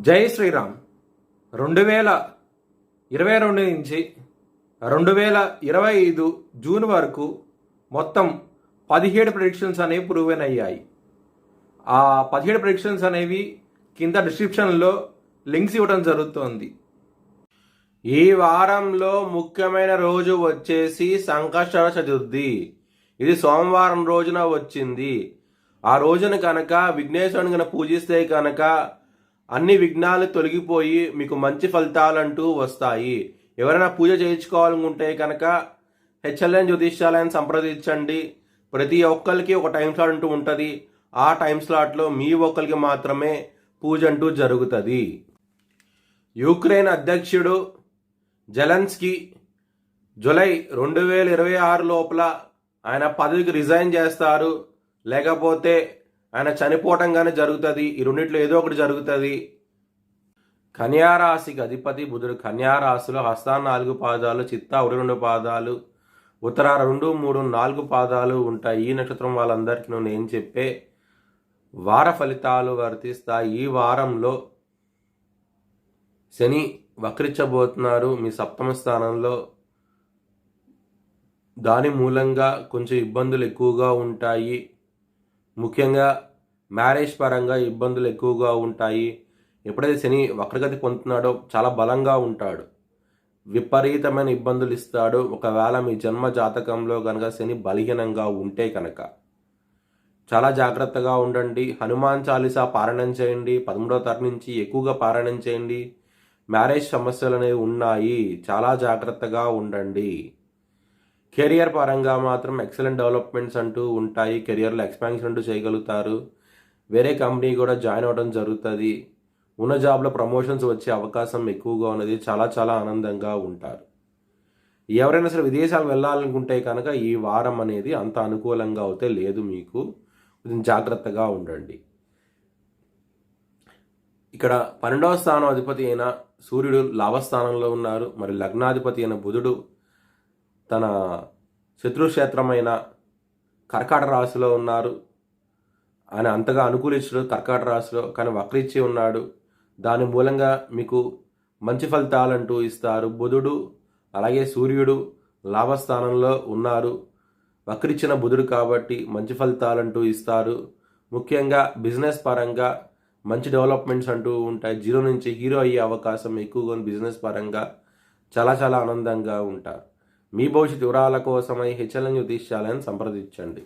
జై శ్రీరామ్. 2022 నుంచి 2025 జూన్ వరకు మొత్తం 17 ప్రెడిక్షన్స్ అనేవి ప్రూవెన్ అయ్యాయి. ఆ 17 ప్రెడిక్షన్స్ అనేవి కింద డిస్క్రిప్షన్లో లింక్స్ ఇవ్వడం జరుగుతోంది. ఈ వారంలో ముఖ్యమైన రోజు వచ్చేసి సంకష్టహర చతుర్థి. ఇది సోమవారం రోజున వచ్చింది. ఆ రోజున కనుక విఘ్నేశ్వరుని కనుక పూజిస్తే కనుక అన్ని విఘ్నాలు తొలగిపోయి మీకు మంచి ఫలితాలంటూ వస్తాయి. ఎవరైనా పూజ చేయించుకోవాలనుకుంటే కనుక హెచ్ఎల్ఎన్ జ్యోతిష్యాలయాన్ని సంప్రదించండి. ప్రతి ఒక్కరికి ఒక టైం స్లాట్ అంటూ ఉంటుంది. ఆ టైం స్లాట్లో మీ ఒక్కరికి మాత్రమే పూజ అంటూ జరుగుతుంది. యుక్రెయిన్ అధ్యక్షుడు జెలెన్స్కీ జూలై 2026 లోపల ఆయన పదవికి రిజైన్ చేస్తారు, లేకపోతే ఆయన చనిపోవటం కానీ జరుగుతుంది. ఈ రెండిట్లో ఏదో ఒకటి జరుగుతుంది. కన్యారాశికి అధిపతి బుధుడు. కన్యారాశిలో హస్త 4 పాదాలు, చిత్త 1-2 పాదాలు, ఉత్తర 2, 3, 4 పాదాలు ఉంటాయి. ఈ నక్షత్రం వాళ్ళందరికీ నేను చెప్పే వార ఫలితాలు వర్తిస్తాయి. ఈ వారంలో శని వక్రించబోతున్నారు మీ సప్తమ స్థానంలో. దాని మూలంగా కొంచెం ఇబ్బందులు ఎక్కువగా ఉంటాయి. ముఖ్యంగా మ్యారేజ్ పరంగా ఇబ్బందులు ఎక్కువగా ఉంటాయి. ఎప్పుడైతే శని వక్రగతి పొందుతున్నాడో చాలా బలంగా ఉంటాడు, విపరీతమైన ఇబ్బందులు ఇస్తాడు. ఒకవేళ మీ జన్మ జాతకంలో కనుక శని బలహీనంగా ఉంటే కనుక చాలా జాగ్రత్తగా ఉండండి. హనుమాన్ చాలీసా పారాయణం చేయండి. 13వ తారీఖు నుంచి ఎక్కువగా పారాయణం చేయండి. మ్యారేజ్ సమస్యలు అనేవి ఉన్నాయి, చాలా జాగ్రత్తగా ఉండండి. కెరియర్ పరంగా మాత్రం ఎక్సలెంట్ డెవలప్మెంట్స్ అంటూ ఉంటాయి. కెరియర్లో ఎక్స్పాన్షన్ అంటూ చేయగలుగుతారు. వేరే కంపెనీ కూడా జాయిన్ అవ్వడం జరుగుతుంది. ఉన్న జాబ్లో ప్రమోషన్స్ వచ్చే అవకాశం ఎక్కువగా ఉన్నది. చాలా చాలా ఆనందంగా ఉంటారు. ఎవరైనా సరే విదేశాలు వెళ్ళాలనుకుంటే కనుక ఈ వారం అనేది అంత అనుకూలంగా అయితే లేదు. మీకు కొంచెం జాగ్రత్తగా ఉండండి. ఇక్కడ 12వ స్థానం అధిపతి అయిన సూర్యుడు లాభస్థానంలో ఉన్నారు. మరి లగ్నాధిపతి అయిన బుధుడు తన శత్రుక్షేత్రమైన కర్కాట రాశిలో ఉన్నారు. ఆయన అంతగా అనుకూలించడు కర్కాట రాశిలో, కానీ వక్రించి ఉన్నాడు. దాని మూలంగా మీకు మంచి ఫలితాలంటూ ఇస్తారు. బుధుడు అలాగే సూర్యుడు లాభస్థానంలో ఉన్నారు. వక్రించిన బుధుడు కాబట్టి మంచి ఫలితాలంటూ ఇస్తారు. ముఖ్యంగా బిజినెస్ పరంగా మంచి డెవలప్మెంట్స్ అంటూ ఉంటాయి. జీరో నుంచి హీరో అయ్యే అవకాశం ఎక్కువగా బిజినెస్ పరంగా చాలా చాలా ఆనందంగా ఉంటారు. మీ భవిష్యత్ వివరాల కోసమై హెచ్ఎల్ఎన్ జ్యోతిష్యాలయాన్ని సంప్రదించండి.